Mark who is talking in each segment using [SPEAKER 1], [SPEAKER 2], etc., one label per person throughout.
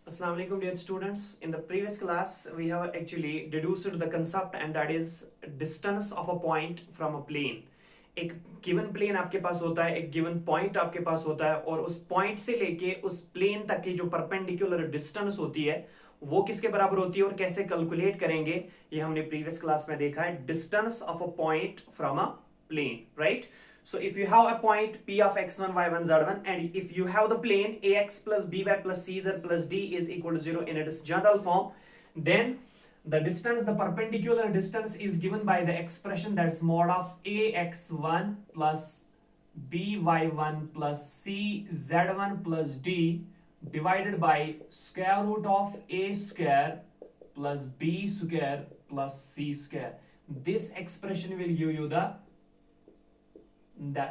[SPEAKER 1] Assalamu alaikum dear students. In the previous class, we have actually deduced the concept and that is distance of a point from a plane. एक given plane आपके पास होता है, एक given point आपके पास होता है और उस पॉइंट से लेके उस प्लेन तक की जो परपेंडिकुलर डिस्टेंस होती है वो किसके बराबर होती है और कैसे कैलकुलेट करेंगे ये हमने प्रीवियस क्लास में देखा है. Distance of a point from a plane, right? So if you have a point P of x1, y1, z1 and if you have the plane ax plus by plus cz plus d is equal to 0 in its general form, then the distance, the perpendicular distance is given by the expression that's mod of ax1 plus by1 plus cz1 plus d divided by square root of a square plus b square plus c square. This expression will give you the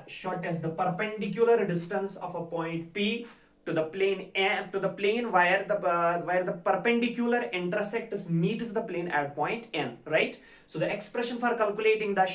[SPEAKER 1] shortest, the perpendicular distance of a point P to the plane where the perpendicular intersects meets the plane at point N, right? So the expression for calculating the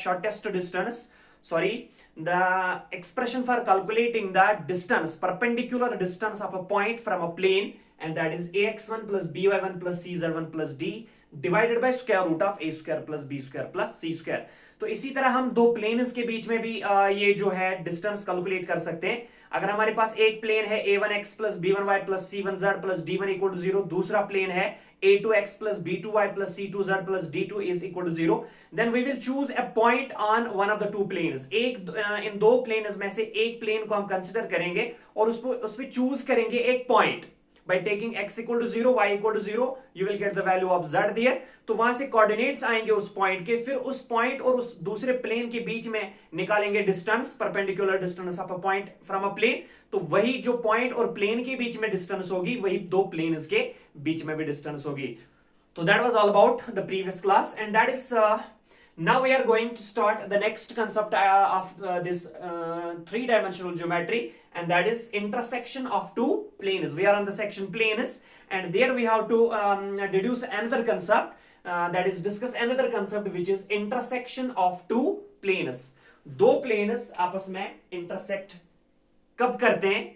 [SPEAKER 1] perpendicular distance of a point from a plane, and that is ax1 plus by1 plus cz1 plus d divided by square root of a square plus b square plus c square. तो इसी तरह हम दो planes के बीच में भी ये जो है डिस्टेंस कैलकुलेट कर सकते हैं. अगर हमारे पास एक प्लेन है a1x plus b1y plus c1z plus d1 equal to 0, दूसरा प्लेन है a2x plus b2y plus c2z plus d2 is equal to 0, then we will choose a point on one of the two planes. इन दो planes में से एक plane को हम consider करेंगे और उस पे चूज करेंगे एक point. By taking x equal to 0, y equal to 0, you will get the value of z there. तो वहां से कोऑर्डिनेट्स आएंगे उस पॉइंट के, फिर उस पॉइंट और उस दूसरे प्लेन के बीच में निकालेंगे distance, perpendicular distance of a point from a plane. तो वही जो पॉइंट और प्लेन के बीच में डिस्टेंस होगी वही दो प्लेन्स के बीच में भी डिस्टेंस होगी. तो that was all about the previous class and that is now we are going to start the next concept of this three-dimensional geometry, and that is intersection of two planes. We are on the section planes and there we have to deduce another concept, that is discuss another concept which is intersection of two planes. दो planes आपस में intersect कब करते हैं?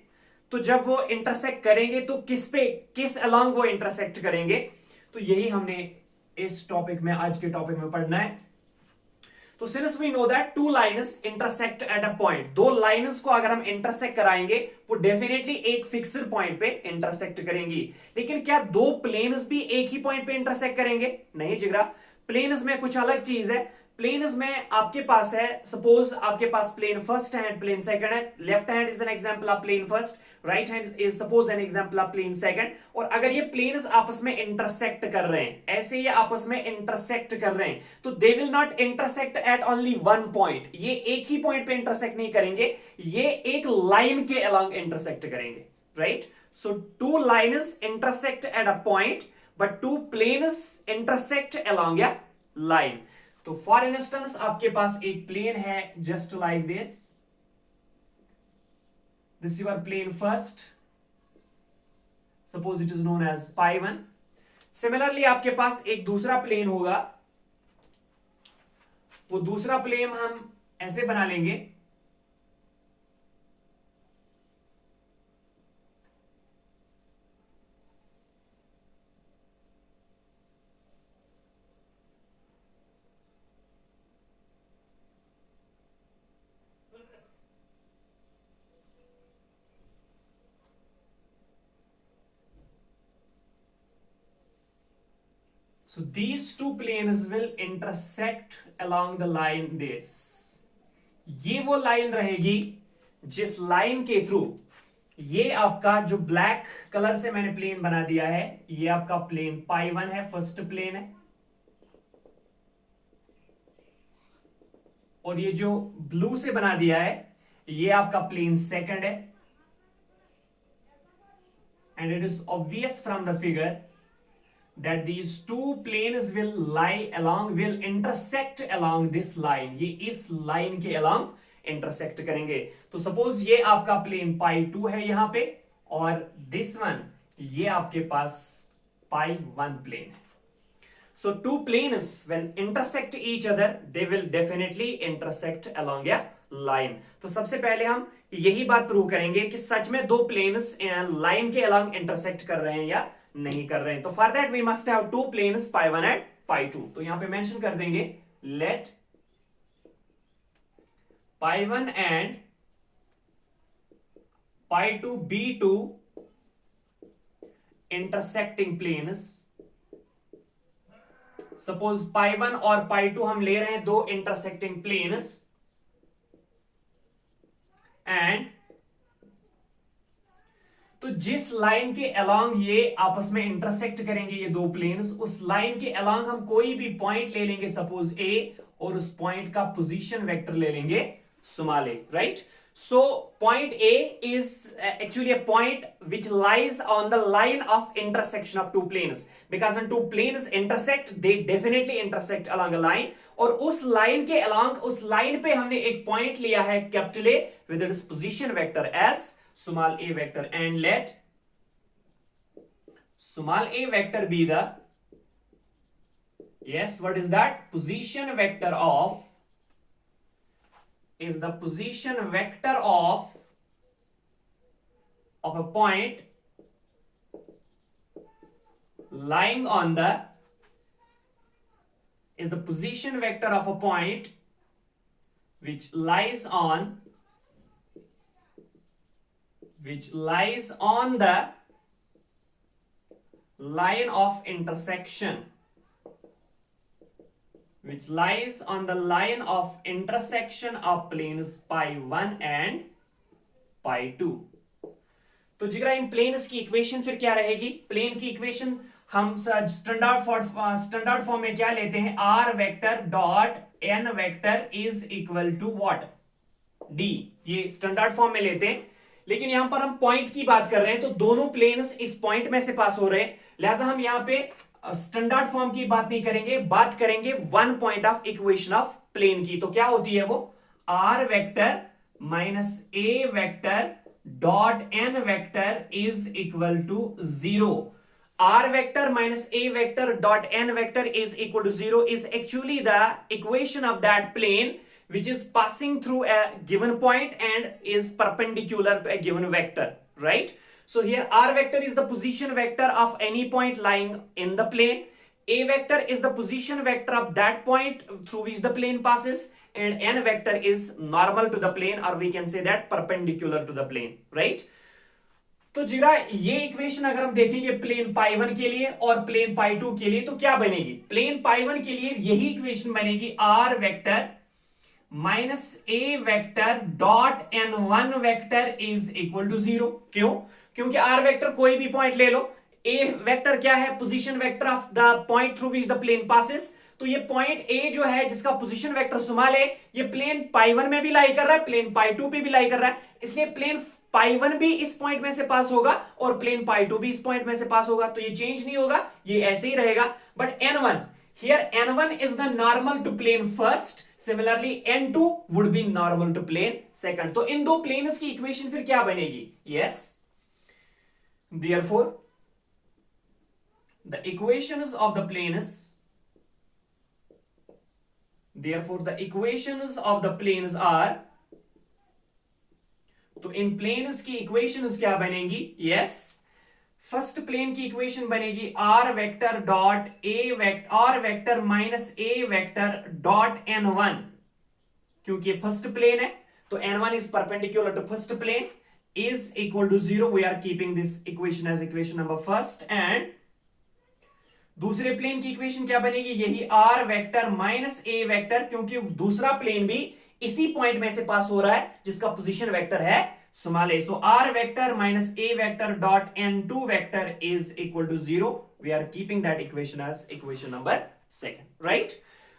[SPEAKER 1] तो जब वो intersect करेंगे तो किस along वो intersect करेंगे. तो यही हमने इस टॉपिक में, आज के टॉपिक में पढ़ना है. तो since we know that two lines intersect at a point, दो लाइन्स को अगर हम इंटरसेक्ट कराएंगे वो डेफिनेटली एक फिक्स्ड पॉइंट पे इंटरसेक्ट करेंगी. लेकिन क्या दो प्लेन्स भी एक ही पॉइंट पे इंटरसेक्ट करेंगे? नहीं जिगरा, प्लेन्स में कुछ अलग चीज है. प्लेन्स में आपके पास है, सपोज आपके पास प्लेन फर्स्ट है, प्लेन सेकंड है. Left hand is an example of plane first, right hand is suppose an example of plane second. और अगर ये प्लेन्स आपस में इंटरसेक्ट कर रहे हैं, ऐसे ये आपस में इंटरसेक्ट कर रहे हैं, तो they will not intersect at only one point. ये एक ही पॉइंट पे इंटरसेक्ट नहीं करेंगे, ये एक लाइन के अलोंग इंटरसेक्ट करेंगे, right? So two lines intersect at a point but two planes intersect along a line. तो फॉर इंस्टेंस आपके पास एक प्लेन है just like this your plane first, suppose it is known as pi1. Similarly आपके पास एक दूसरा plane होगा, वो दूसरा प्लेन हम ऐसे बना लेंगे. So these two planes will intersect along the line this. ये वो लाइन रहेगी जिस लाइन के थ्रू ये आपका जो ब्लैक कलर से मैंने प्लेन बना दिया है, ये आपका प्लेन pi1 है, फर्स्ट प्लेन है. और ये जो ब्लू से बना दिया है ये आपका प्लेन सेकंड है. And it is obvious from the figure that these two planes will intersect along this line. ये इस लाइन के along intersect करेंगे. तो सपोज ये आपका प्लेन pi2 है यहां पे, और दिस वन ये आपके पास pi1 प्लेन है. So two planes when intersect each other, they will definitely intersect along a line. तो सबसे पहले हम यही बात प्रूव करेंगे कि सच में दो प्लेन्स लाइन के अलॉन्ग इंटरसेक्ट कर रहे हैं या नहीं कर रहे हैं। तो for that we must have two planes pi 1 and pi 2। तो यहां पे मेंशन कर देंगे let pi 1 and pi 2 be two intersecting planes. Suppose pi 1 और पाई 2 हम ले रहे हैं दो इंटरसेक्टिंग प्लेन्स, एंड तो जिस लाइन के अलोंग ये आपस में इंटरसेक्ट करेंगे ये दो प्लेन्स, उस लाइन के अलोंग हम कोई भी पॉइंट ले लेंगे, सपोज ए, और उस पॉइंट का पोजीशन वेक्टर ले लेंगे small A, right. So point A is actually a point which lies on the line of intersection of two planes, because when two planes intersect they definitely intersect along a line, और उस line के along, उस line पे हमने एक point लिया है capital A with its position vector as small a vector, and let small a vector be the, yes, what is that? Position vector of, is the position vector of a point lying on the, is the position vector of a point which lies on the line of intersection, which lies on the line of intersection of planes pi 1 and pi 2। तो जिगरा इन planes की equation फिर क्या रहेगी? Plane की equation हम standard form में क्या लेते हैं? R vector dot N vector is equal to what? D. ये स्टैंडर्ड फॉर्म में लेते हैं, लेकिन यहां पर हम पॉइंट की बात कर रहे हैं, तो दोनों प्लेन्स इस पॉइंट में से पास हो रहे हैं, लिहाजा हम यहां पे स्टैंडर्ड फॉर्म की बात नहीं करेंगे, बात करेंगे one point of equation of plane की। तो क्या होती है वो? R vector minus A vector dot N vector is equal to 0। R vector minus A vector dot N vector is equal to 0 is actually the equation of that plane which is passing through a given point and is perpendicular to a given vector, right? So here r vector is the position vector of any point lying in the plane, a vector is the position vector of that point through which the plane passes, and n vector is normal to the plane, or we can say that perpendicular to the plane, right? तो जीरा ये equation अगर हम देखेंगे plane पाई 1 के लिए और plane पाई 2 के लिए, तो क्या बनेगी? प्लेन पाई 1 के लिए यही इक्वेशन बनेगी, R vector minus A vector dot N one vector is equal to 0। क्यों? क्योंकि आर वेक्टर कोई भी पॉइंट ले लो, ए वेक्टर क्या है? Position vector of the point through which the plane passes. तो ये पॉइंट ए जो है जिसका पोजीशन वेक्टर स्मॉल है, ये प्लेन पाई 1 में भी लाई कर रहा है, प्लेन पाई 2 पे भी लाई कर रहा है, इसलिए प्लेन पाई 1 भी इस पॉइंट में से पास होगा और प्लेन पाई 2 भी इस पॉइंट में से पास होगा। तो ये चेंज नहीं होगा, ये ऐसे ही रहेगा। But n1 here, n1 is the normal to plane first, similarly n2 would be normal to plane second। तो इन दो प्लेन्स की इक्वेशन फिर क्या बनेगी? yes, therefore the equations of the planes, therefore the equations of the planes are, तो इन planes की equations क्या बनेगी? yes, फर्स्ट प्लेन की इक्वेशन बनेगी R vector dot A vector, R vector minus A vector dot N one, क्योंकि first plane है तो n1 is perpendicular to first plane is equal to 0। we are keeping this equation as equation number first। and दूसरे plane की equation क्या बनेगी? यही r vector minus a vector, क्योंकि दूसरा प्लेन भी इसी पॉइंट में से पास हो रहा है जिसका पोजीशन वेक्टर है small a। So r vector minus a vector dot n2 vector is equal to 0। we are keeping that equation as equation number second, right?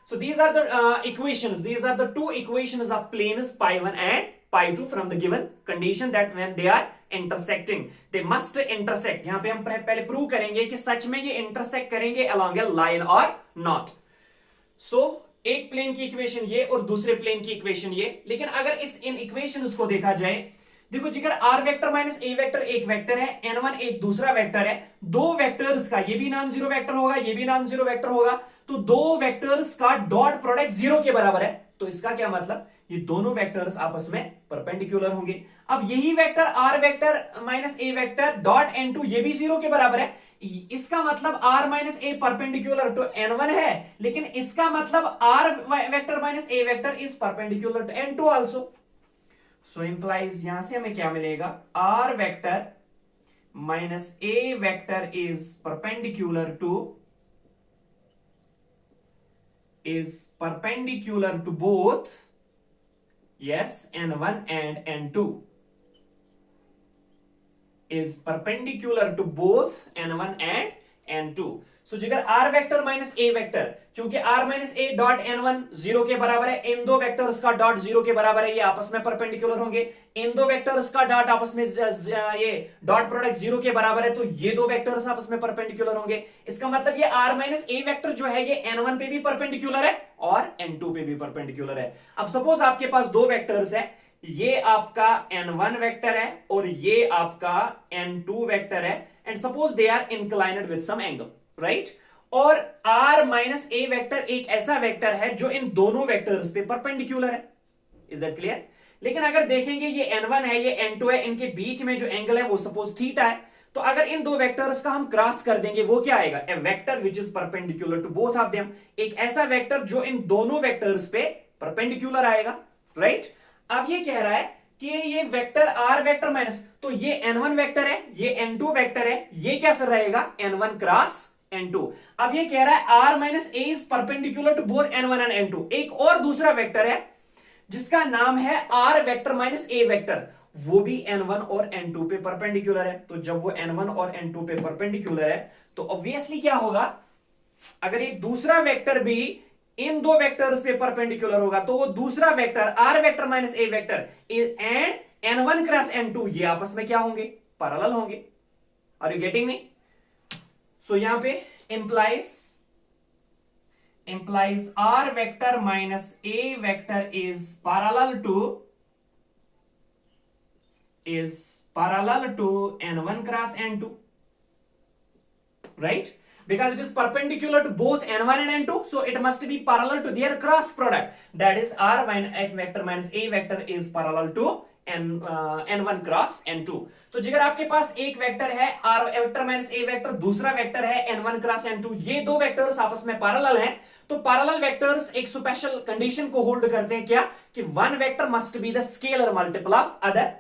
[SPEAKER 1] So these are the equations, these are the two equations of planes pi 1 and pi 2 from the given condition that when they are intersecting they must intersect। यहां पे हम पहले prove करेंगे कि सच में ये intersect करेंगे along a line or not। so एक प्लेन की इक्वेशन ये और दूसरे प्लेन की इक्वेशन ये, लेकिन अगर इन इक्वेशंस को देखा जाए, देखो जिगर आर वेक्टर माइनस ए वेक्टर एक वेक्टर है, n1 एक दूसरा वेक्टर है, दो वेक्टर्स का ये भी नॉन जीरो वेक्टर होगा, ये भी नॉन जीरो वेक्टर होगा, तो दो वेक्टर्स का डॉट प्रोडक्ट 0 के बराबर है। तो इसका क्या मतलब? ये दोनों वेक्टर्स आपस में परपेंडिकुलर होंगे। अब यही वेक्टर आर वेक्टर माइनस ए वेक्टर डॉट n2 ये भी 0 के बराबर है, इसका मतलब r minus A perpendicular to n1 है, लेकिन इसका मतलब r vector minus A vector is perpendicular to n2 also. So implies यहां से हमें क्या मिलेगा, r vector minus A vector is perpendicular to both, yes, n1 and n2 is perpendicular to both n1 and n2. सो जिगर r vector minus ए vector, क्योंकि r minus ए dot n1 zero के बराबर है, इन दो वेक्टर्स का डॉट जीरो के बराबर है, ये आपस में परपेंडिकुलर होंगे. इन दो वेक्टर्स का डॉट आपस में ये डॉट प्रोडक्ट जीरो के बराबर है, तो ये दो वेक्टर्स आपस में परपेंडिकुलर होंगे. इसका मतलब ये r माइनस ए वेक्टर जो है ये n1 पे भी परपेंडिकुलर है और n2 पे भी परपेंडिकुलर है. अब सपोज आपके पास दो वेक्टर्स है, ये आपका n1 वेक्टर है और ये आपका n2 वेक्टर है, and suppose they are inclined with some angle, right. और r माइनस ए वेक्टर एक ऐसा वेक्टर है जो इन दोनों वेक्टर्स पे परपेंडिकुलर है. Is that clear? लेकिन अगर देखेंगे ये n1 है, ये n2 है, इनके बीच में जो एंगल है वो सपोज थीटा है, तो अगर इन दो वेक्टर्स का हम क्रॉस कर देंगे वो क्या आएगा, a vector which is perpendicular to both of them. एक ऐसा वेक्टर जो इन दोनों वेक्टर्स पे परपेंडिकुलर आएगा, राइट. अब ये कह रहा है कि ये वेक्टर r वेक्टर माइनस, तो ये n1 वेक्टर है, ये n2 वेक्टर है, ये क्या फिर रहेगा n1 क्रॉस n2. अब ये कह रहा है r minus A is perpendicular to both n1 and n2. एक और दूसरा वेक्टर है जिसका नाम है r वेक्टर माइनस ए वेक्टर, वो भी n1 और n2 पे परपेंडिकुलर है. तो जब वो n1 और n2 पे परपेंडिकुलर है तो ऑब्वियसली क्या होगा, अगर एक दूसरा वेक्टर भी इन दो वेक्टर्स पे परपेंडिकुलर होगा तो वो दूसरा vector r vector minus A vector and n1 cross n2 ये आपस में क्या होंगे, पैरेलल होंगे. Are you getting me? So यहां पे implies r vector minus A vector is parallel to n1 cross n2, right? Because it is perpendicular to both n1 and n2, so it must be parallel to their cross product. That is r vector minus a vector is parallel to n1 cross n2. तो जिगर आपके पास एक vector है r vector minus a vector, दूसरा vector है n1 cross n2, ये दो वेक्टर्स आपस में पैरेलल हैं, तो पैरेलल वेक्टर्स एक स्पेशल कंडीशन को होल्ड करते हैं, क्या, कि one vector must be the scalar multiple of other.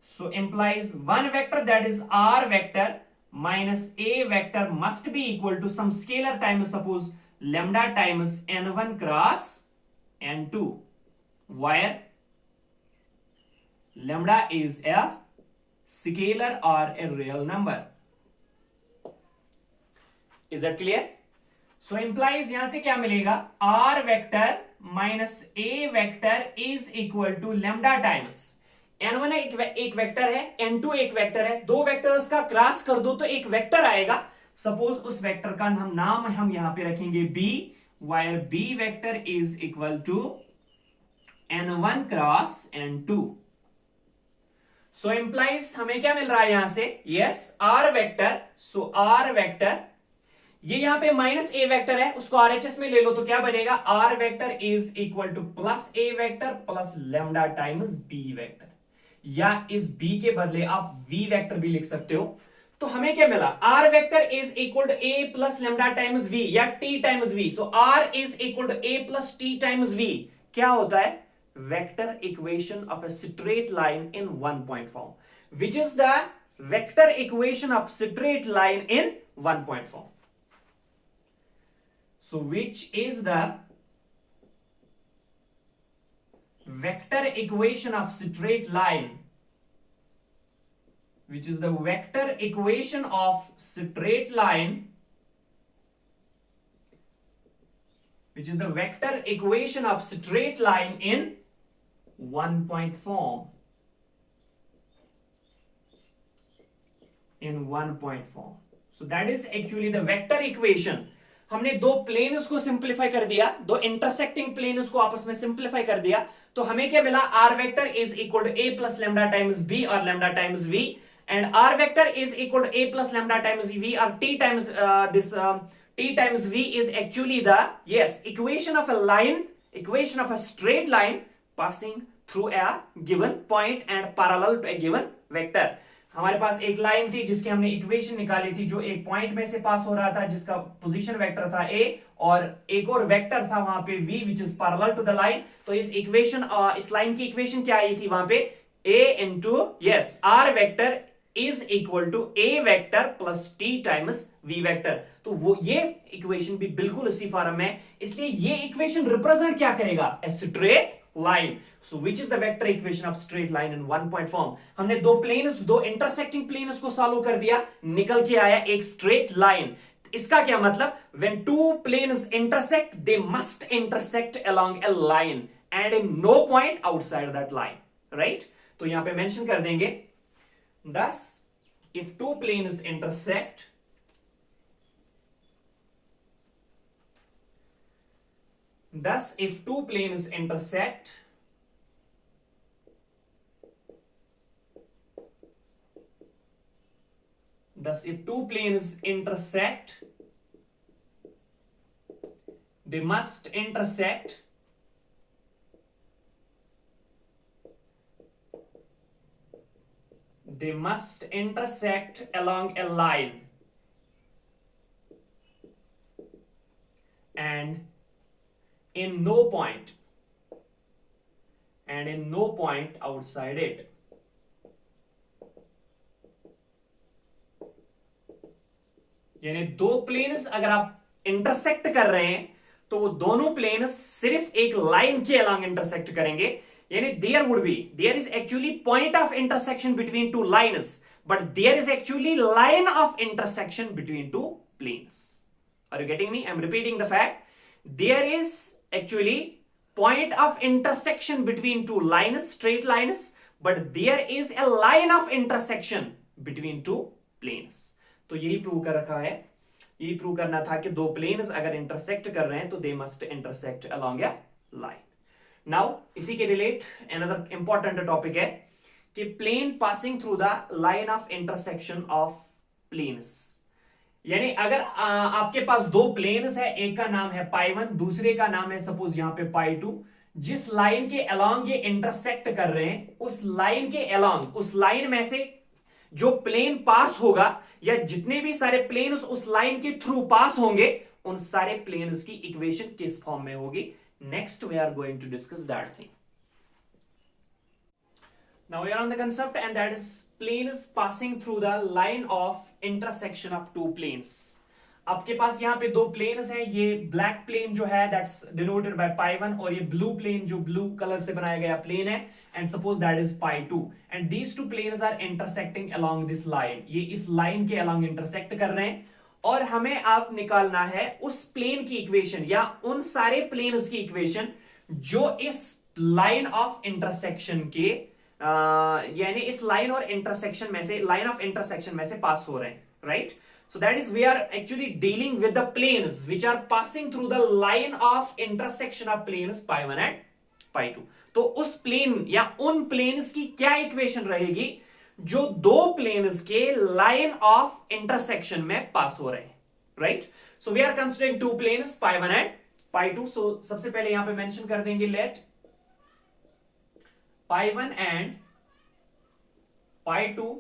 [SPEAKER 1] So implies one vector that is r vector minus a vector must be equal to some scalar times, suppose lambda times n1 cross n2, where lambda is a scalar or a real number. Is that clear? So implies यहां से क्या मिलेगा, r vector minus a vector is equal to lambda times n1 एक vector है, n2 एक vector है, दो vectors का क्रॉस कर दो तो एक वेक्टर आएगा. सपोज उस वेक्टर का नाम हम यहां पे रखेंगे b, where b vector is equal to n1 cross n2. So implies हमें क्या मिल रहा है यहां से, yes, r vector. So r vector ये यहां पे माइनस ए वेक्टर है, उसको RHS में ले लो तो क्या बनेगा, r vector is equal two plus A vector plus lambda times b vector, या इस b के बदले आप v वेक्टर भी लिख सकते हो. तो हमें क्या मिला, r vector is equal to a plus lambda times v या t times v. So r is equal to a plus t times v क्या होता है, vector equation of a straight line in one point form, which is the vector equation of straight line in one point form. So which is the vector equation of straight line, which is the vector equation of straight line, which is the vector equation of straight line in one point form, in one point form. So that is actually the vector equation. हमने दो planes को simplify कर दिया, दो intersecting planes को आपस में simplify कर दिया, तो हमें क्या मिला, r vector is equal to a plus lambda times b और lambda times v, and r vector is equal to a plus lambda times v और t times t times v is actually the, yes, equation of a line, equation of a straight line passing through a given point and parallel to a given vector. हमारे पास एक line थी जिसकी हमने equation निकाली थी, जो एक point में से पास हो रहा था, जिसका पोजीशन वेक्टर था a, और एक और वेक्टर था वहां पे v which is parallel to the line. तो इस लाइन की इक्वेशन क्या आई थी वहां पे, a into yes r vector is equal to a vector plus t times v vector. तो वो ये इक्वेशन भी बिल्कुल इसी फॉर्म में, इसलिए ये इक्वेशन रिप्रेजेंट क्या करेगा, a straight line. So which is the vector equation of straight line in one point form. हमने दो इंटरसेक्टिंग प्लेन्स को सॉल्व कर दिया, निकल के आया एक स्ट्रेट लाइन। इसका क्या मतलब, when two planes intersect they must intersect along a line and in no point outside that line, right. तो यहां पे मेंशन कर देंगे, thus if two planes intersect, if two planes intersect, they must intersect along a line and in no point outside it। यानी दो planes अगर आप intersect कर रहे हैं तो वो दोनों प्लेन्स सिर्फ एक लाइन के अलॉन्ग इंटरसेक्ट करेंगे। यानी there is actually point of intersection between two lines, but there is actually line of intersection between two planes। Are you getting me? I'm repeating the fact, there is actually point of intersection between two lines, straight lines, but there is a line of intersection between two planes। तो यही prove कर रखा है, यही prove करना था कि दो प्लेन्स अगर इंटरसेक्ट कर रहे हैं तो they must intersect along a line. Now इसी के रिलेट अनदर इंपॉर्टेंट टॉपिक है कि plane passing through the line of intersection of planes. यानी अगर आपके पास दो प्लेन्स है, एक का नाम है पाई 1, दूसरे का नाम है सपोज यहां पे पाई 2, जिस लाइन के अलोंग ये इंटरसेक्ट कर रहे हैं उस लाइन के अलोंग, उस लाइन में से जो प्लेन पास होगा या जितने भी सारे प्लेन्स उस लाइन के थ्रू पास होंगे, उन सारे प्लेन्स की इक्वेशन किस फॉर्म में होगी। Next we are going to discuss that thing। Now we are on the concept, and that is planes passing through the line of intersection of two planes। आपके पास यहाँ पे दो प्लेन्स हैं, ये ब्लैक प्लेन जो है दैट्स डिनोटेड बाय पाई 1, और ये ब्लू प्लेन जो ब्लू कलर से बनाया गया प्लेन है, and suppose that is pi 2, and these two planes are intersecting along this line. ये इस लाइन के अलोंग इंटरसेक्ट कर रहे हैं, और हमें आप निकालना है उस प्लेन की इक्वेशन या उन सारे प्लेन्स की इक्वेशन जो इस लाइन ऑफ इंटरसेक्शन के यानी इस लाइन और इंटरसेक्शन में से, लाइन ऑफ इंटरसेक्शन में से पास हो रहे हैं, right. So that is, we are actually dealing with the planes which are passing through the line of intersection of planes pi 1 and pi 2। तो उस प्लेन या उन प्लेन्स की क्या इक्वेशन रहेगी जो दो प्लेन्स के लाइन ऑफ इंटरसेक्शन में पास हो रहे हैं, right. So we are considering two planes pi 1 and pi 2। सो सबसे पहले यहां पे मेंशन कर देंगे, let pi 1 and pi 2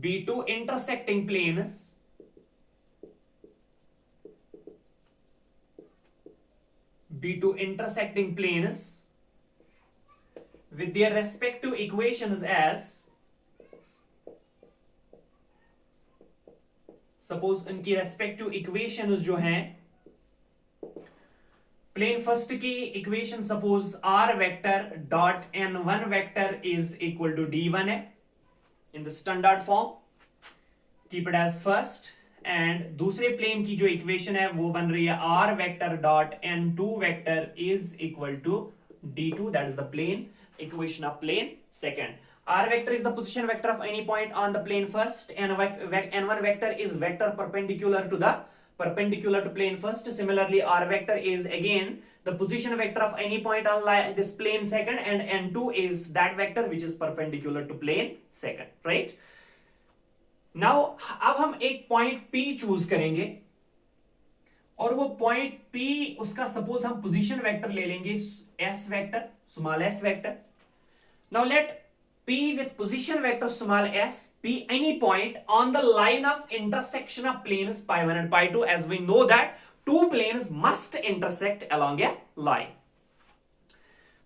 [SPEAKER 1] be two intersecting planes with their respective equations as, suppose इनकी respective equations जो हैं, प्लेन फर्स्ट की equation suppose r vector dot n1 vector is equal to d1 है in the standard form, keep it as first, and दूसरे plane की जो equation है वो बन रही है r vector dot n2 vector is equal to d2, that is the plane equation of plane second। r vector is the position vector of any point on the plane first, and n1 vector is vector perpendicular to plane first। Similarly, r vector is again the position vector of any point on this plane second, and n2 is that vector which is perpendicular to plane second, right। now अब हम एक point p choose करेंगे, और वो point p उसका suppose हम position vector ले लेंगे s vector, small s vector. now let P with position vector small s be any point on the line of intersection of planes pi1 and pi2, as we know that two planes must intersect along a line.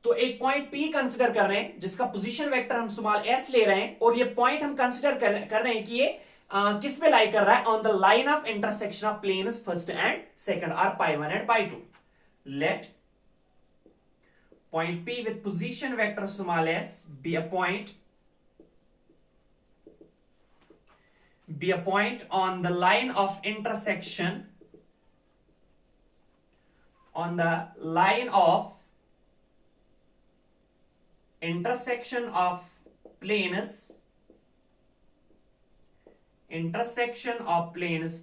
[SPEAKER 1] तो एक point P consider कर रहे हैं जिसका position vector हम small s ले रहे हैं, और ये पॉइंट हम कंसिडर कर रहे हैं कि ये किस पे लाई कर रहा है, on the line of intersection of planes first and second are pi1 and pi2. Let point P with position vector small s be a point on the line of intersection of planes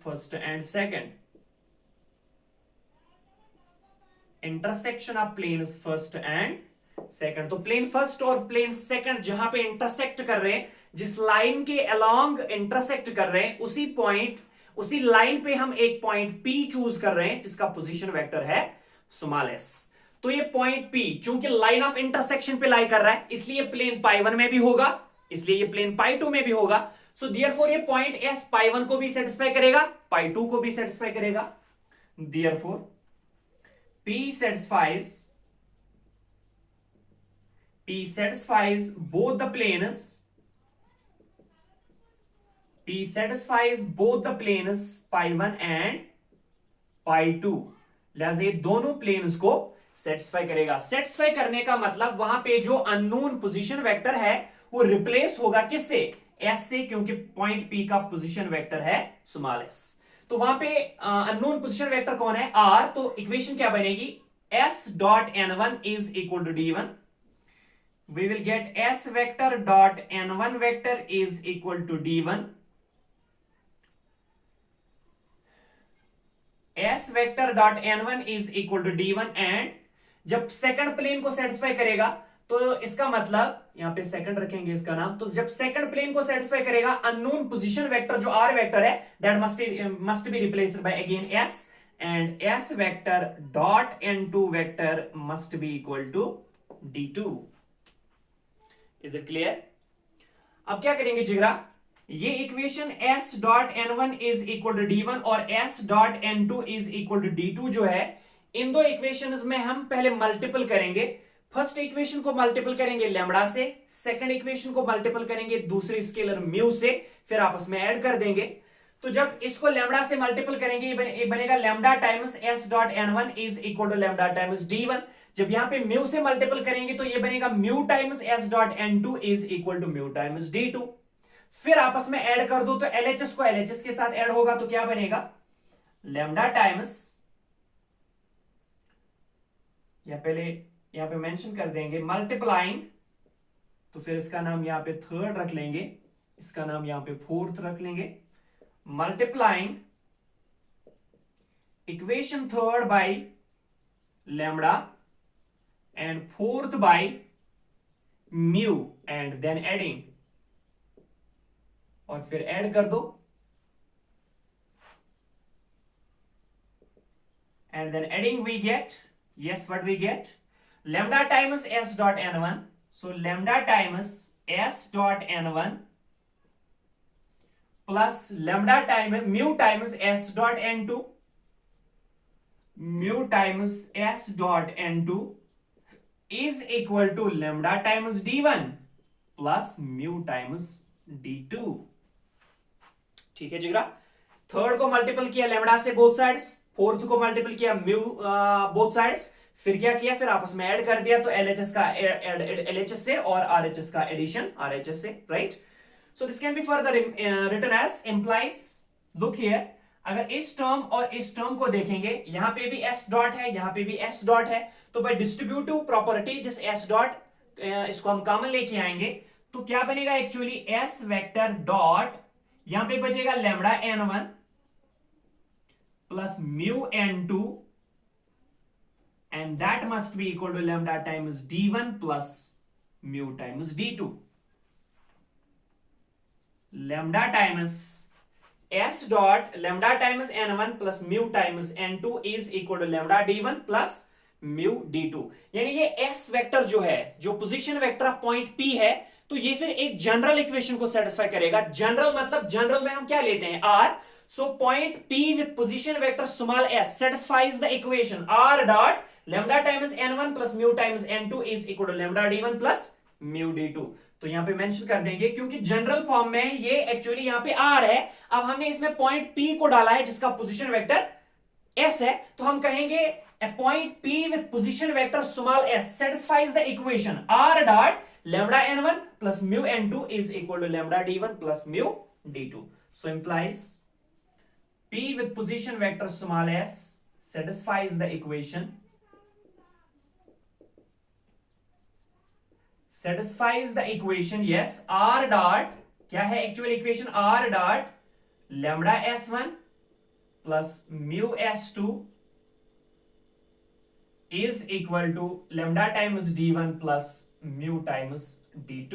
[SPEAKER 1] first and second. तो plane first और plane second जहां पे intersect कर रहे हैं, जिस line के along intersect कर रहे हैं, उसी लाइन पे हम एक पॉइंट P चूज कर रहे हैं जिसका पोजीशन वेक्टर है स्मॉल s. तो ये पॉइंट P चूंकि लाइन ऑफ इंटरसेक्शन पे लाई कर रहा है, इसलिए प्लेन pi1 में भी होगा, इसलिए ये प्लेन pi2 में भी होगा. सो देयरफॉर ये पॉइंट s pi1 को भी सेटिस्फाई करेगा, pi2 को भी सेटिस्फाई करेगा. Therefore P satisfies both the planes pi1 and pi2. लिहाजा ये दोनों प्लेन्स को सेटिस्फाई करेगा. सेटिस्फाई करने का मतलब वहां पे जो अननोन पोजीशन वेक्टर है वो रिप्लेस होगा किससे, s से, क्योंकि पॉइंट P का पोजीशन वेक्टर है स्मॉल s. तो वहां पे अननोन पोजीशन वेक्टर कौन है, r. तो इक्वेशन क्या बनेगी, s dot n1 is equal to d1. We will get s vector dot n1 vector is equal to d1. S vector dot n1 is equal to d1, and जब second plane को satisfy करेगा तो इसका मतलब यहां पे second रखेंगे इसका नाम. तो जब सेकंड प्लेन को सेटिस्फाई करेगा, अननोन पोजीशन वेक्टर जो r वेक्टर है that must be replaced by again s, and s vector dot n2 vector must be equal to d2. Is it clear? अब क्या करेंगे जिगरा, ये equation s dot n1 is equal to d1 और s dot n2 is equal to d2 जो है, इन दो equations में हम पहले मल्टीपल करेंगे. फर्स्ट इक्वेशन को मल्टीपल करेंगे लैम्डा से, सेकंड इक्वेशन को मल्टीपल करेंगे दूसरे स्केलर म्यू से, फिर आपस में ऐड कर देंगे. तो जब इसको लैम्डा से मल्टीपल करेंगे ये बनेगा lambda times s dot n1 is equal to lambda times d1. जब यहां पे म्यू से मल्टीपल करेंगे तो ये बनेगा mu times s dot n2 is equal to mu times d2. फिर आपस में ऐड कर दो तो LHS को LHS के साथ ऐड होगा तो क्या बनेगा, लैम्डा टाइम्स, या पहले यहां पे मेंशन कर देंगे मल्टीप्लाइंग, तो फिर इसका नाम यहां पे थर्ड रख लेंगे, इसका नाम यहां पे फोर्थ रख लेंगे. Multiplying equation third by lambda and fourth by mu, and then adding, और फिर ऐड कर दो, and then adding we get, yes, what we get, lambda times s dot n1. So lambda times s dot n1 plus lambda times mu times s dot n2, mu times s dot n2 is equal to lambda times d1 plus mu times d2. ठीक है जिगरा, third को multiple किया lambda से both sides, fourth को multiple किया mu both sides, फिर क्या किया, फिर आपस में ऐड कर दिया, तो LHS का LHS से और RHS का एडिशन RHS से, right. So this can be further written as implies, look here, अगर इस टर्म और इस टर्म को देखेंगे, यहां पे भी s डॉट है, यहां पे भी s डॉट है, तो bye distributive property this s dot, इसको हम कॉमन लेके आएंगे, तो क्या बनेगा एक्चुअली, s वेक्टर डॉट, यहां पे बचेगा lambda n1 plus mu n2, and that must be equal to lambda times d1 plus mu times d2. Lambda times s dot lambda times n1 plus mu times n2 is equal to lambda d1 plus mu d2. यानी ये s vector जो है, जो position vector of point P है, तो ये फिर एक जनरल इक्वेशन को सेटिस्फाई करेगा। जनरल मतलब जनरल में हम क्या लेते हैं, r. So point P with position vector small s satisfies the equation r dot lambda times n1 plus mu times n2 is equal to lambda d1 plus mu d2। तो यहां पे mention कर देंगे क्योंकि जनरल फॉर्म में ये actually यहां पे आर है। अब हमने इसमें पॉइंट पी को डाला है जिसका पोजीशन वेक्टर एस है, तो हम कहेंगे a point p with position vector small s satisfies the equation r dot lambda n1 plus mu n2 is equal to lambda d1 plus mu d2. So implies p with position vector small s satisfies the equation yes r dot क्या है actual equation, r dot lambda s1 plus mu s2 is equal to lambda times d1 plus mu times d2.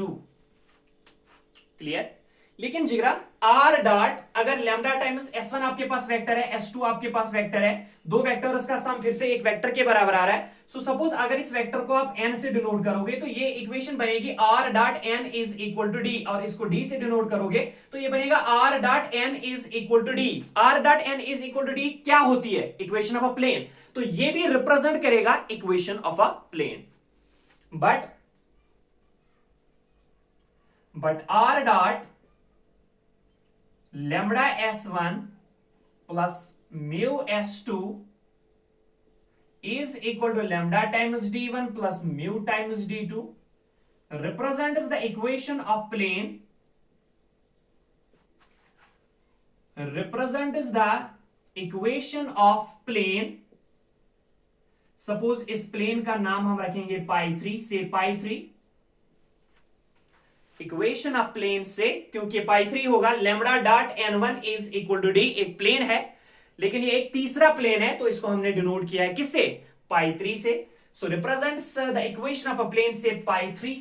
[SPEAKER 1] Clear. लेकिन जिगरा r dot अगर lambda times s1 आपके पास vector है, s2 आपके पास vector है, दो वेक्टर्स का सम फिर से एक वेक्टर के बराबर आ रहा है। सो सपोज अगर इस वेक्टर को आप n से डिनोट करोगे तो ये इक्वेशन बनेगी r dot n is equal to d, और इसको d से डिनोट करोगे तो ये बनेगा r dot n is equal to d। r dot n is equal to d क्या होती है, इक्वेशन ऑफ अ प्लेन। तो ये भी रिप्रेजेंट करेगा equation of a plane. But r dot lambda s1 plus mu s2 is equal to lambda times d1 plus mu times d2 represents the equation of plane, suppose इस plane का नाम हम रखेंगे पाई 3 से पाई 3, इक्वेशन ऑफ प्लेन से, क्योंकि pi 3 होगा lambda dot n1 is equal to d, एक प्लेन है लेकिन ये एक तीसरा प्लेन है तो इसको हमने डिनोट किया है किससे, पाई 3 से। So represents the equation of a plane से पाई 3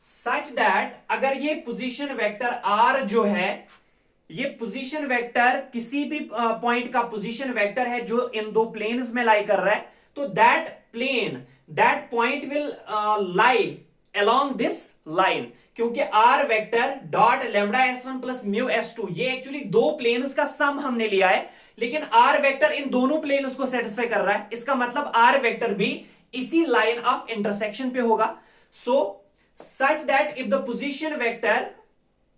[SPEAKER 1] सच दैट अगर ये पोजीशन वेक्टर r जो है, ये पोजीशन वेक्टर किसी भी पॉइंट का पोजीशन वेक्टर है जो इन दो प्लेन्स में लाई कर रहा है, तो that point will lie along this line, क्योंकि r vector dot lambda s1 plus mu s2 ये एक्चुअली दो प्लेन्स का सम हमने लिया है, लेकिन r वेक्टर इन दोनों प्लेन्स को सेटिस्फाई कर रहा है। इसका मतलब r वेक्टर भी इसी लाइन ऑफ इंटरसेक्शन पे होगा। So such that if the position vector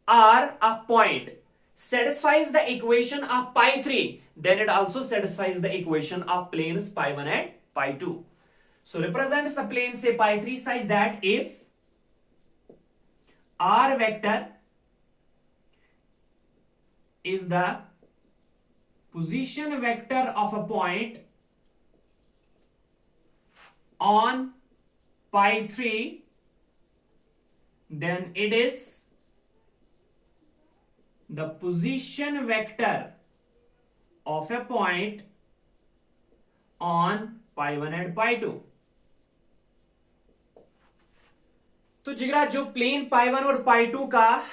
[SPEAKER 1] r a point satisfies the equation of pi 3, then it also satisfies the equation of planes pi 1 and pi 2. So represents the plane say pi 3 such that if r vector is the position vector of a point on pi 3, then it is the position vector of a point on pi 1 and pi 2. तो जिगरा जो plane पाई 1 और पाई 2 का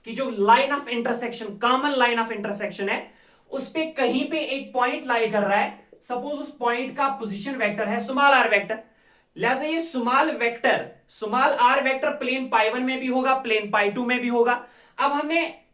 [SPEAKER 1] की जो line of intersection, common line of intersection है, उस पे कहीं पे एक पॉइंट लाई कर रहा है। सपोज उस पॉइंट का पोजीशन वेक्टर है स्मॉल आर वेक्टर, लिहाजा ये स्मॉल आर वेक्टर प्लेन पाई 1 में भी होगा, प्लेन पाई 2 में भी होगा। अब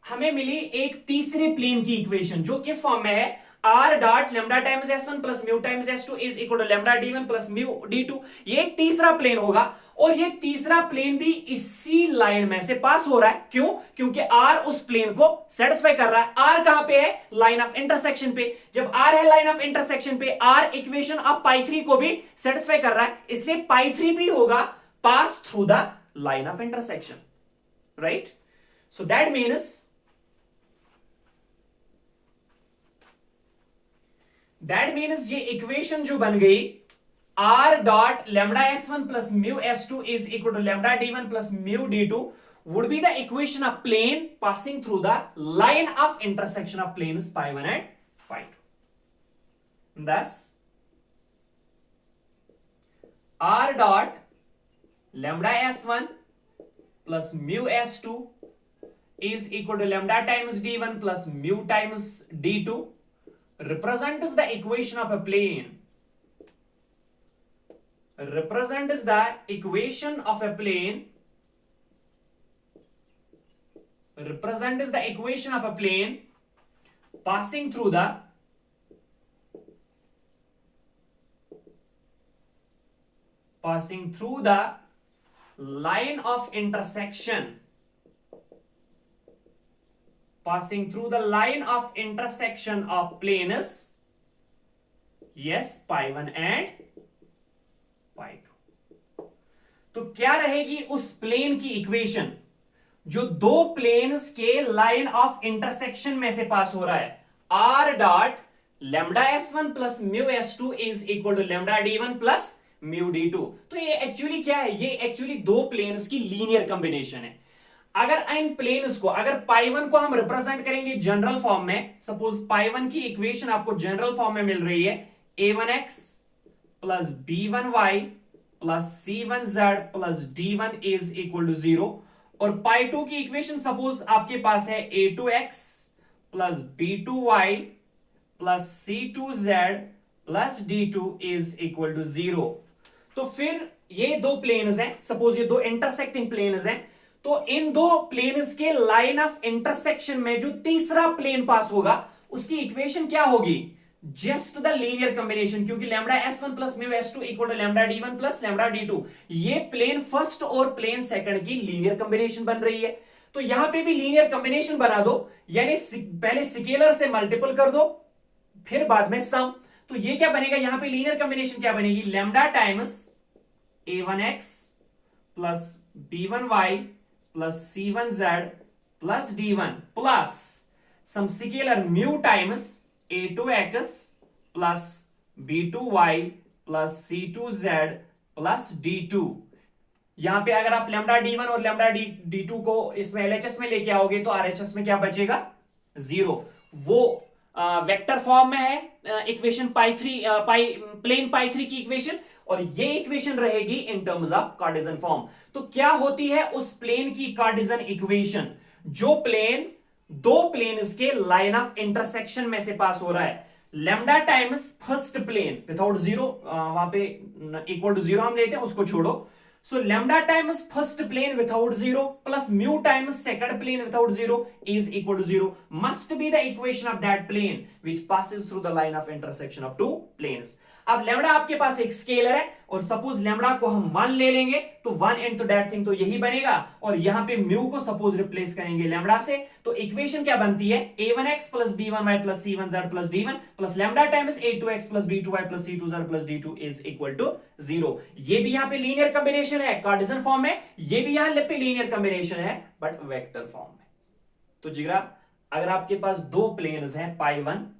[SPEAKER 1] हमें मिली एक तीसरे प्लेन की इक्वेशन जो किस फॉर्म में है, r dot lambda times s1 plus mu times s2 is equal to lambda d1 plus mu d2। ये एक तीसरा प्लेन होगा और ये तीसरा प्लेन भी इसी लाइन में से पास हो रहा है। क्यों? क्योंकि r उस प्लेन को सेटिस्फाई कर रहा है। r कहां पे है? लाइन ऑफ इंटरसेक्शन पे। जब r है लाइन ऑफ इंटरसेक्शन पे, r इक्वेशन ऑफ पाई 3 को भी सेटिस्फाई कर रहा है, इसलिए पाई 3 भी होगा pass through the line of intersection, right. So that means ये इक्वेशन जो बन गई r dot lambda s1 plus mu s2 is equal to lambda d1 plus mu d2 would be the equation of plane passing through the line of intersection of planes pi 1 and pi 2. Thus, r dot lambda s1 plus mu s2 is equal to lambda times d1 plus mu times d2 represents the equation of a plane represents the equation of a plane, represents the equation of a plane passing through the line of intersection, passing through the line of intersection of planes, yes, pi 1 and pi 2. तो क्या रहेगी उस plane की equation जो दो planes के line of intersection में से पास हो रहा है? R dot lambda s1 plus mu s2 is equal to lambda d1 plus mu d2. तो ये एक्चुअली क्या है? ये एक्चुअली दो प्लेन्स की लीनियर कॉम्बिनेशन है. अगर इन प्लेन्स को, अगर पाई 1 को हम रिप्रेजेंट करेंगे जनरल फॉर्म में, सपोज पाई 1 की इक्वेशन आपको जनरल फॉर्म में मिल रही है a1x plus b1y plus c1z plus d1 is equal to 0, और पाई 2 की इक्वेशन सपोज आपके पास है a2x plus b2y plus c2z plus d2 is equal to 0. तो फिर ये दो प्लेन्स हैं, सपोज ये दो इंटरसेक्टिंग प्लेन्स हैं, तो इन दो प्लेन्स के लाइन ऑफ इंटरसेक्शन में जो तीसरा प्लेन पास होगा उसकी इक्वेशन क्या होगी? जस्ट द लीनियर कॉम्बिनेशन, क्योंकि lambda s1 plus mu s2 equal to lambda d1 plus lambda d2, ये प्लेन फर्स्ट और प्लेन सेकंड की लीनियर कॉम्बिनेशन बन रही है. तो यहां पे भी लीनियर कॉम्बिनेशन बना दो, यानी पहले स्केलर से मल्टीपल कर दो फिर बाद में सम. तो ये क्या बनेगा? यहां पे लीनियर कॉम्बिनेशन क्या बनेगी? Lambda times a1x plus b1y plus c1z plus d1 plus some scalar mu times a2x plus b2y plus c2z plus d2. यहां पे अगर आप लैम्डा d1 और लैम्डा d2 को इसमें LHS में लेके आओगे तो RHS में क्या बचेगा? 0. वो वेक्टर फॉर्म में है इक्वेशन प्लेन पाई 3 की इक्वेशन, और ये इक्वेशन रहेगी in terms of cartesian form. तो क्या होती है उस प्लेन की कार्टेशियन इक्वेशन? जो प्लेन दो प्लेन्स के लाइन ऑफ इंटरसेक्शन में से पास हो रहा है. Lambda times first plane without 0, वहां पे इक्वल टू 0 हम लेते हैं, उसको छोड़ो. So lambda times first plane without 0 plus mu times second plane without 0 is equal to 0. Must be the equation of that plane which passes through the line of intersection of two planes. अब lambda आपके पास एक scalar है और suppose lambda को हम 1 ले लेंगे तो 1 इनटू दैट थिंग तो यही बनेगा, और यहां पे म्यू को सपोज रिप्लेस करेंगे लैम्डा से, तो इक्वेशन क्या बनती है? a1x plus b1y plus c1z plus d1 plus lambda times a2x plus b2y plus c2z plus d2 is equal to 0. ये भी यहां पे लीनियर कॉम्बिनेशन है कार्टेशियन फॉर्म में, ये भी यहां पे लीनियर कॉम्बिनेशन है बट वेक्टर फॉर्म में. तो जिगरा, अगर आपके पास दो प्लेन्स हैं, पाई 1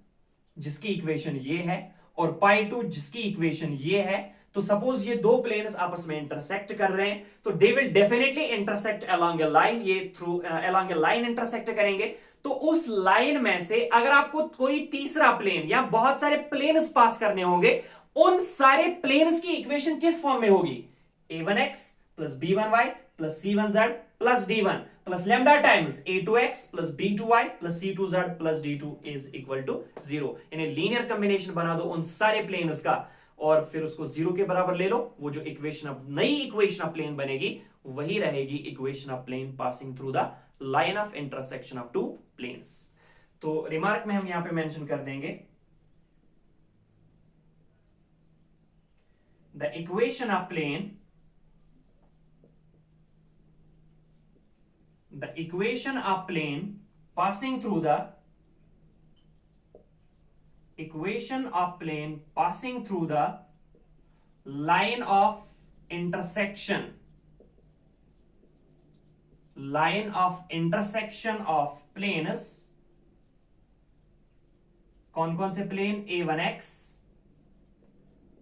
[SPEAKER 1] जिसकी इक्वेशन ये है और पाई 2 जिसकी इक्वेशन ये है, तो सपोज ये दो प्लेन्स आपस में इंटरसेक्ट कर रहे हैं, तो they will definitely intersect along a line. ये through along a line intersect करेंगे. तो उस लाइन में से अगर आपको कोई तीसरा प्लेन या बहुत सारे प्लेन्स पास करने होंगे, उन सारे प्लेन्स की इक्वेशन किस फॉर्म में होगी? a1x plus b1y plus c1z plus d1 plus lambda times a2x plus b2y plus c2z plus d2 is equal to 0. यानी लीनियर कॉम्बिनेशन बना दो उन सारे प्लेन्स का और फिर उसको 0 के बराबर ले लो. वो जो इक्वेशन ऑफ नई इक्वेशन ऑफ प्लेन बनेगी वही रहेगी equation of plane passing through the line of intersection of two planes. तो रिमार्क में हम यहां पे मेंशन कर देंगे the equation of plane, the equation of plane passing through the line of intersection of planes. कौन कौन से plane? a1x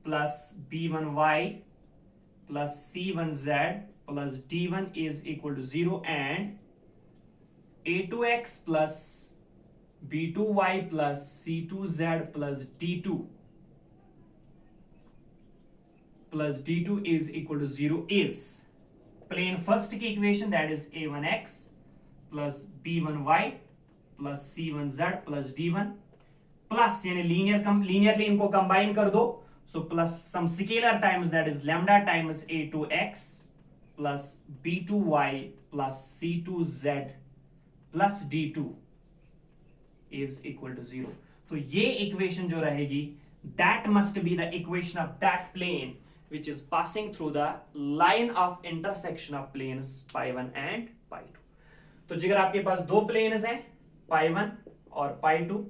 [SPEAKER 1] plus b1y plus c1z plus d1 is equal to 0 and a2x plus b2y plus c2z plus d2 is equal to 0 is plane first की equation, that is a1x plus b1y plus c1z plus d1 plus यानी linearly इनको combine कर दो So plus some scalar times, that is lambda times a2x plus b2y plus c2z plus d2 is equal to 0. तो ये equation जो रहेगी, that must be the equation of that plane which is passing through the line of intersection of planes pi 1 and pi 2. तो जिगर आपके पास दो planes हैं, pi 1 और pi 2,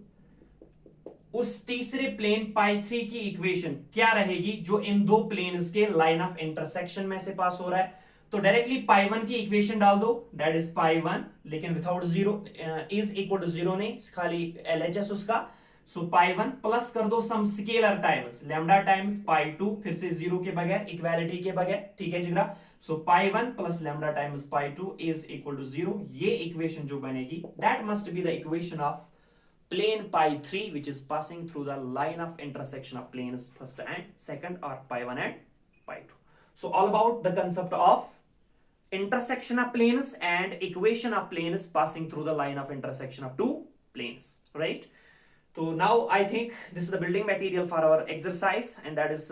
[SPEAKER 1] उस तीसरे प्लेन पाई 3 की इक्वेशन क्या रहेगी जो इन दो प्लेन्स के लाइन ऑफ इंटरसेक्शन में से पास हो रहा है? तो डायरेक्टली पाई 1 की इक्वेशन डाल दो, दैट इज पाई 1, लेकिन without zero, is equal to zero नहीं, खाली एलएचएस उसका. सो पाई 1 प्लस कर दो some scalar times lambda times pi 2, फिर से जीरो के बगैर, इक्वालिटी के बगैर, ठीक है जिगरा. So pi 1 plus lambda times pi 2 is equal to 0. ये इक्वेशन जो बनेगी, that must be the equation of plane pi 3 which is passing through the line of intersection of planes first and second, or pi 1 and pi 2. So all about the concept of intersection of planes and equation of planes passing through the line of intersection of two planes, right? So now I think this is the building material for our exercise, and that is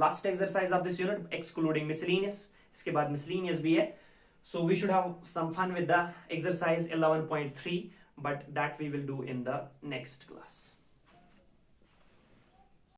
[SPEAKER 1] last exercise of this unit excluding miscellaneous. इसके बाद miscellaneous भी है. So we should have some fun with the exercise 11.3, but that we will do in the next class.